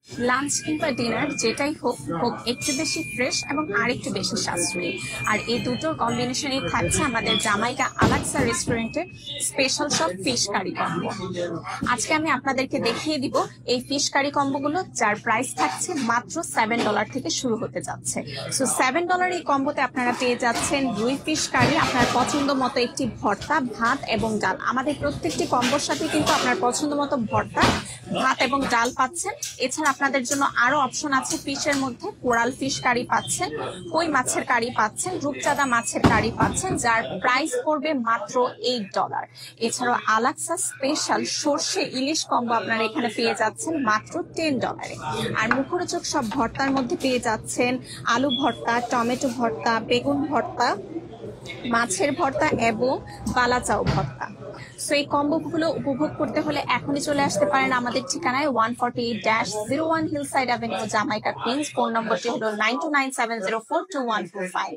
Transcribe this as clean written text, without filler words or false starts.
Lunch কিংবা dinner যেটাই হোক হোক একটু বেশি ফ্রেশ এবং আরেকটু বেশি সাশ্রয়ী। আর এই দুটোর কম্বিনেশনে থাকছে আমাদের জামাইকা আলাক্সা রেস্টুরেন্টের স্পেশাল সব ফিশ কারি কম্বো। আজকে আমি আপনাদেরকে দেখিয়ে দিব এই ফিশ কারি কম্বোগুলো, যার প্রাইস থাকছে মাত্র $7 থেকে শুরু হতে যাচ্ছে। সো $7 এই কম্বোতে আপনারা পেয়ে যাচ্ছেন রুই ফিশ কারি, আপনার পছন্দ মতো একটি ভর্তা, ভাত এবং ডাল। আমাদের প্রত্যেকটি কম্বোর সাথে কিন্তু আপনার পছন্দ মতো ভর্তা, ভাত এবং ডাল পাচ্ছেন। এছাড়া আপনাদের জন্য আরো অপশন আছে। ফিশের মধ্যে কোরাল ফিশ কারি পাচ্ছেন, কই মাছের কারি পাচ্ছেন, রূপচাঁদা মাছের কারি পাচ্ছেন, যার প্রাইস পড়বে মাত্র $8। এছাড়াও আলাক্সা স্পেশাল সর্ষে ইলিশ কম্বো আপনারা এখানে পেয়ে যাচ্ছেন মাত্র $10। আর মুখরোচক সব ভর্তার মধ্যে পেয়ে যাচ্ছেন আলু ভর্তা, টমেটো ভর্তা, বেগুন ভর্তা, মাছের ভর্তা এবং বালাচাও ভর্তা। সো এই কম্বোগুলো উপভোগ করতে হলে এখনই চলে আসতে পারেন আমাদের ঠিকানায় 148-01 hillside avenue, Jamaica Queens. Phone নম্বরটি হলো 9297042145।